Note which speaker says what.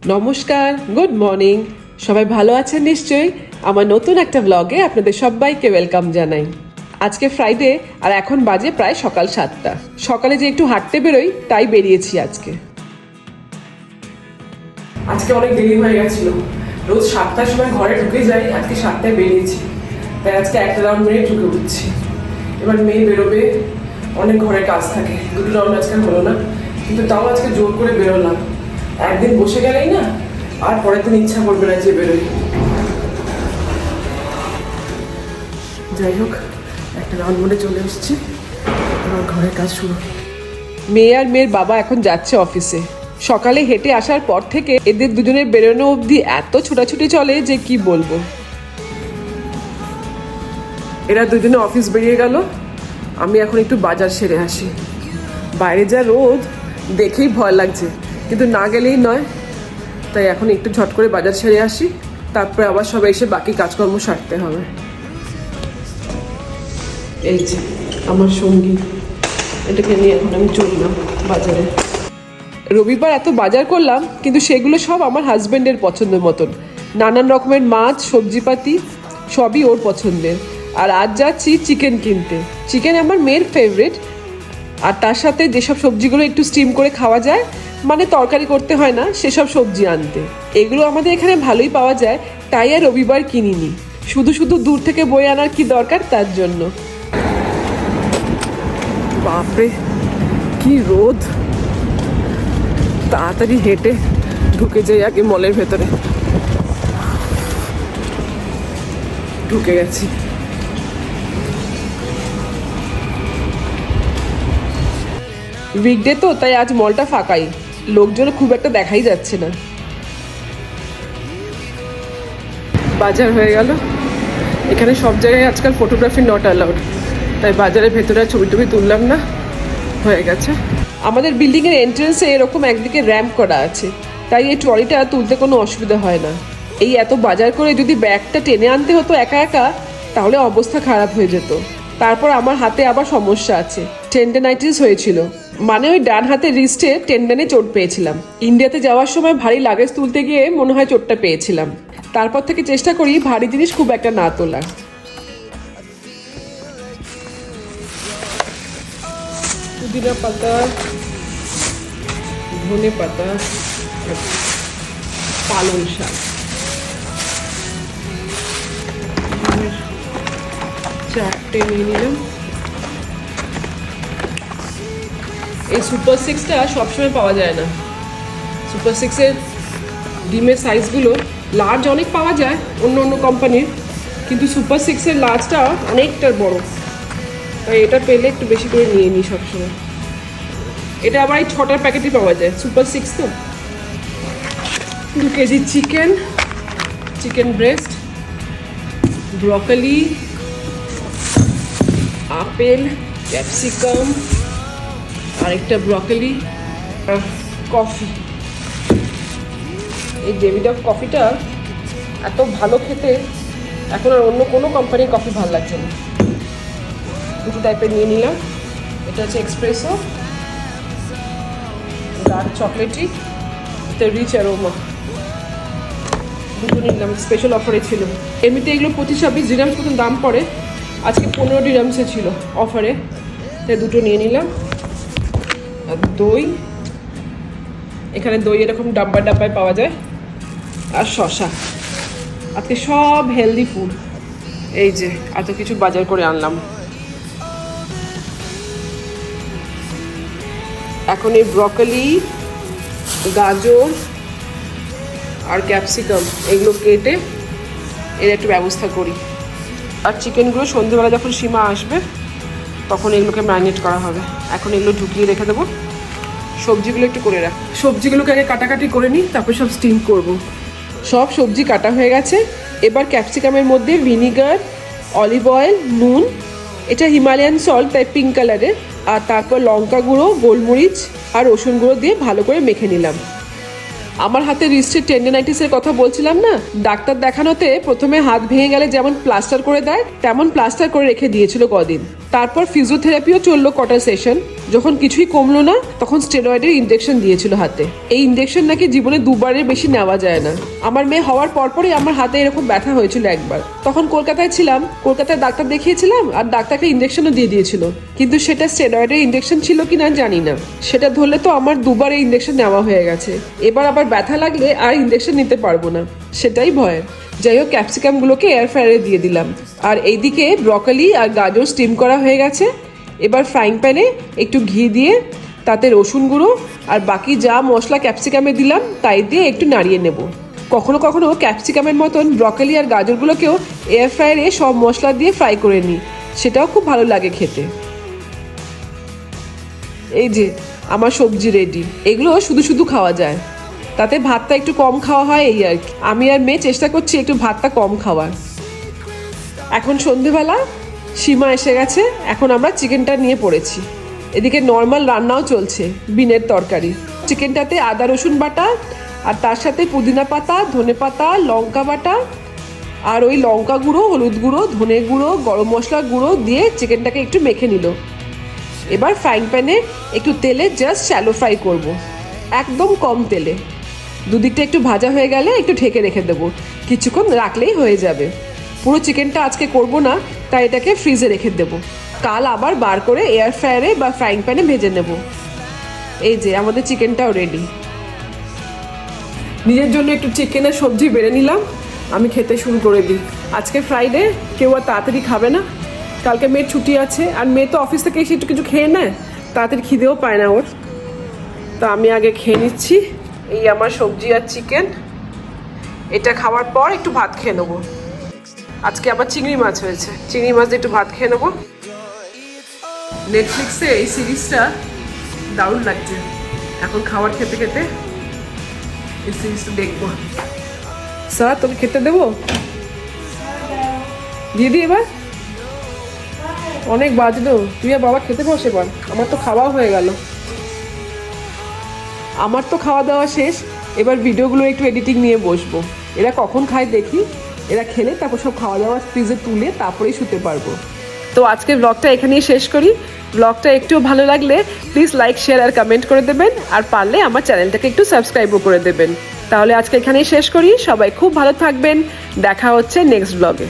Speaker 1: নমস্কার, good morning. সবাই ভালো আছেন নিশ্চয়ই। আমার নতুন একটা ব্লগে আপনাদের সবাইকে ওয়েলকাম জানাই। আজকে ফ্রাইডে আর এখন বাজে প্রায় সকাল 7টা। সকালে যে একটু হাঁটতে বেরোই তাই বেরিয়েছি আজকে। আজকে অনেক দেরি হয়ে গেছিল। রোজ 7টার সময় ঘরে ঢুকে যাই, আজকে 7টায় বেরিয়েছি। তাই আজকে একটা রাউন্ড মেরে ঢুকে উঠছি। এবার মেয়ে বেরোবে, অনেক ঘরের কাজ থাকে, দুটো রাউন্ড আজকে হলো না, কিন্তু তাও আজকে জোর করে বেরোলাম। একদিন বসে গেলেই না আর পরের দিন ইচ্ছা করবে না যে বেরোই। যাই হোক, একটা রাউন্ড মোড়ে চলে এসেছি, আমার ঘরের কাজ শুরু। মেয়ে আর মেয়ের বাবা এখন যাচ্ছে অফিসে। সকালে হেঁটে আসার পর থেকে এদের দুজনের বেরোনো অবধি এত ছোটাছুটি চলে যে কি বলবো। এরা দুজনে অফিস বেরিয়ে গেল, আমি এখন একটু বাজার সেরে আসি। বাইরে যা রোদ, দেখেই ভয় লাগছে, কিন্তু না গেলেই নয়। তাই এখন একটু ঝট করে বাজার সেরে আসি, তারপরে আবার সবাই এসে বাকি কাজকর্ম সারতে হবে। এই যে আমার সঙ্গী, এটাকে নিয়ে এখন আমি চললাম বাজারে। রবিবার এত বাজার করলাম, কিন্তু সেগুলো সব আমার হাজব্যান্ডের পছন্দের মতন। নানান রকমের মাছ, সবজিপাতি সবই ওর পছন্দের। আর আজ যাচ্ছি চিকেন কিনতে। চিকেন আমার মেয়ের ফেভারিট, আর তার সাথে যেসব সবজিগুলো একটু স্টিম করে খাওয়া যায়, মানে তরকারি করতে হয় না, সেসব সবজি আনতে। এগুলো আমাদের এখানে ভালোই পাওয়া যায়, তাই আর রবিবার কিনিনি। শুধু শুধু দূর থেকে বয়ে আনার কি দরকার, তার জন্য। বাপরে কি রোদ! তাড়াতাড়ি হেঁটে ঢুকে যাই আগে মলের ভেতরে। ঢুকে গেছি। উইকডে তো, তাই আজ মলটা ফাঁকাই, লোকজন খুব একটা দেখাই যাচ্ছে না। বাজার হয়ে গেল। এখানে সব জায়গায় আজকাল ফটোগ্রাফি নট অ্যালাউড, তাই বাজারের ভেতরে ছবি টবি তুললাম না, হয়ে গেছে। আমাদের বিল্ডিংয়ের এন্ট্রেন্সে এরকম একদিকে র্যাম্প করা আছে, তাই এই ট্রলিটা তুলতে কোনো অসুবিধা হয় না। এই এত বাজার করে যদি ব্যাগটা টেনে আনতে হতো একা একা, তাহলে অবস্থা খারাপ হয়ে যেত। তারপর আমার হাতে আবার সমস্যা আছে, টেন্ডেনাইটিস হয়েছিল, মানে ওই ডান হাতের রিস্টে টেন্ডেনে চোট পেয়েছিলাম। ইন্ডিয়াতে যাওয়ার সময় ভারী লাগেজ তুলতে গিয়ে মনে হয় চোটটা পেয়েছিলাম। তারপর থেকে চেষ্টা করি ভারী জিনিস খুব একটা না তোলা। পুদিনা পাতা, ধনে পাতা, পালং শাক, চারটে নিয়ে নিলাম। এই সুপার সিক্সটা সবসময় পাওয়া যায় না। সুপার সিক্সের ডিমের সাইজগুলো লার্জ অনেক পাওয়া যায় অন্য অন্য কোম্পানির, কিন্তু সুপার সিক্সের লার্জটা অনেকটা বড়, তাই এটা পেলে একটু বেশি করে নিয়ে নিই সবসময়। এটা আবার এই 6টার প্যাকেটই পাওয়া যায়, সুপার সিক্স তো। 2 KG chicken, chicken breast, broccoli, apple, capsicum, আরেকটা ব্রকলি, কফি। এই ডেভিড কফিটা এত ভালো খেতে, এখন আর অন্য কোনো কোম্পানির কফি ভালো লাগছে না। দুটো টাইপের নিয়ে নিলাম। এটা হচ্ছে এক্সপ্রেসো, ডার্ক চকলেটি, এটা রিচ অ্যারোমা। দুটো নিলাম, স্পেশাল অফারে ছিল। এমনিতে এগুলো 25-26 ডিরামস মতন দাম পড়ে, আজকে 15 ডিরামসে ছিল অফারে, তাই দুটো নিয়ে নিলাম। আর দই, এখানে দই এরকম ডাব্বায় ডাব্বায় পাওয়া যায়। আর শসা। আজকে সব হেলদি ফুড। এই যে এত কিছু বাজার করে আনলাম। এখন এই ব্রকলি, গাজর আর ক্যাপসিকাম এগুলো কেটে এর একটু ব্যবস্থা করি। আর চিকেনগুলো সন্ধ্যেবেলা যখন সীমা আসবে তখন এগুলোকে ম্যারিনেট করা হবে। এখন এগুলো ঢুকিয়ে রেখে দেবো। সবজিগুলো একটু করে রাখ। সবজিগুলোকে আগে কাটাকাটি করে নিই, তারপর সব স্টিম করব। সব সবজি কাটা হয়ে গেছে। এবার ক্যাপসিকামের মধ্যে ভিনিগার, অলিভ অয়েল, নুন, এটা হিমালয়ান সল্ট তাই পিঙ্ক কালারের, আর তারপর লঙ্কা গুঁড়ো, গোলমরিচ আর রসুন গুঁড়ো দিয়ে ভালো করে মেখে নিলাম। আমার হাতে রিস্টের টেন্ডেনাইটিসের কথা বলছিলাম না, ডাক্তার দেখানোতে প্রথমে হাত ভেঙে গেলে যেমন প্লাস্টার করে দেয়, তেমন প্লাস্টার করে রেখে দিয়েছিল কদিন। তারপর ফিজিওথেরাপিও চললো কটা সেশন। যখন কিছুই কমলো না তখন স্টেরয়েডের ইনজেকশন দিয়েছিল হাতে। এই ইনজেকশন নাকি জীবনে 2বারের বেশি নেওয়া যায় না। আমার মেয়ে হওয়ার পরপরই আমার হাতে এরকম ব্যথা হয়েছিল একবার। তখন কলকাতায় ছিলাম, কলকাতায় ডাক্তার দেখিয়েছিলাম আর ডাক্তারকে ইনজেকশনও দিয়ে দিয়েছিল, কিন্তু সেটা স্টেরয়েডের ইনজেকশন ছিল কিনা জানি না। সেটা ধরলে তো আমার 2বার এই ইনজেকশন নেওয়া হয়ে গেছে। এবার আবার ব্যথা লাগলে আর ইনজেকশন নিতে পারবো না, সেটাই ভয়। যাই হোক, ক্যাপসিকামগুলোকে এয়ার ফ্রায়ারে দিয়ে দিলাম। আর এইদিকে ব্রকলি আর গাজর স্টিম করা হয়ে গেছে। এবার ফ্রাইং প্যানে একটু ঘি দিয়ে তাতে রসুন গুঁড়ো আর বাকি যা মশলা ক্যাপসিকামে দিলাম তাই দিয়ে একটু নাড়িয়ে নেব। কখনো কখনো ক্যাপসিকামের মতন ব্রকলি আর গাজরগুলোকেও এয়ার ফ্রায়ারে সব মশলা দিয়ে ফ্রাই করে নিই, সেটাও খুব ভালো লাগে খেতে। এই যে আমার সবজি রেডি। এগুলো শুধু শুধু খাওয়া যায়, তাতে ভাতটা একটু কম খাওয়া হয় এই আর কি। আমি আর মেয়ে চেষ্টা করছি একটু ভাতটা কম খাওয়ার। এখন সন্ধেবেলা, সীমা এসে গেছে, এখন আমরা চিকেনটা নিয়ে পড়েছি। এদিকে নর্মাল রান্নাও চলছে, বিনের তরকারি। চিকেনটাতে আদা রসুন বাটা আর তার সাথে পুদিনা পাতা, ধনে পাতা, লঙ্কা বাটা আর ওই লঙ্কা গুঁড়ো, হলুদ গুঁড়ো, ধনে গুঁড়ো, গরম মশলা গুঁড়ো দিয়ে চিকেনটাকে একটু মেখে নিল। এবার ফ্রাইং প্যানে একটু তেলে জাস্ট শ্যালো ফ্রাই করব, একদম কম তেলে। দুদিকটা একটু ভাজা হয়ে গেলে একটু ঢেকে রেখে দেবো, কিছুক্ষণ রাখলেই হয়ে যাবে। পুরো চিকেনটা আজকে করব না, তাই এটাকে ফ্রিজে রেখে দেবো। কাল আবার বার করে এয়ার ফ্রায়ারে বা ফ্রাইং প্যানে ভেজে নেব। এই যে আমাদের চিকেনটাও রেডি। নিজের জন্য একটু চিকেনের সবজি বেড়ে নিলাম, আমি খেতে শুরু করে দিই। আজকে ফ্রাইডে, কেউ আর তাড়াতাড়ি খাবে না। কালকে মেয়ের ছুটি আছে, আর মেয়ে তো অফিস থেকে এসে একটু কিছু খেয়ে নেয়, তাড়াতাড়ি খিদেও পায় না ওর। তো আমি আগে খেয়ে নিচ্ছি। এই আমার সবজি আর চিকেন, এটা খাওয়ার পর একটু ভাত খেয়ে নেবো। আজকে আবার চিংড়ি মাছ হয়েছে, চিংড়ি মাছ দিয়ে একটু ভাত খেয়ে নেবো। নেটফ্লিক্সে এই সিরিজটা দারুণ লাগছে, এখন খাবার খেতে খেতে এই সিরিজটা দেখবো। স্যার তোকে খেতে দেবো? দিয়ে দিই এবার, অনেক বাজলো। তুই আর বাবা খেতে বস এবার, আমার তো খাওয়াও হয়ে গেল। আমার তো খাওয়া দাওয়া শেষ, এবার ভিডিওগুলো একটু এডিটিং নিয়ে বসবো। এরা কখন খায় দেখি, এরা খেলে তারপর সব খাওয়া দাওয়া ফ্রিজে তুলে তারপরেই শুতে পারবো। তো আজকের ব্লগটা এখানেই শেষ করি। ব্লগটা একটু ভালো লাগলে প্লিজ লাইক, শেয়ার আর কমেন্ট করে দেবেন, আর পারলে আমার চ্যানেলটাকে একটু সাবস্ক্রাইবও করে দেবেন। তাহলে আজকে এখানেই শেষ করি। সবাই খুব ভালো থাকবেন, দেখা হচ্ছে নেক্সট ব্লগে।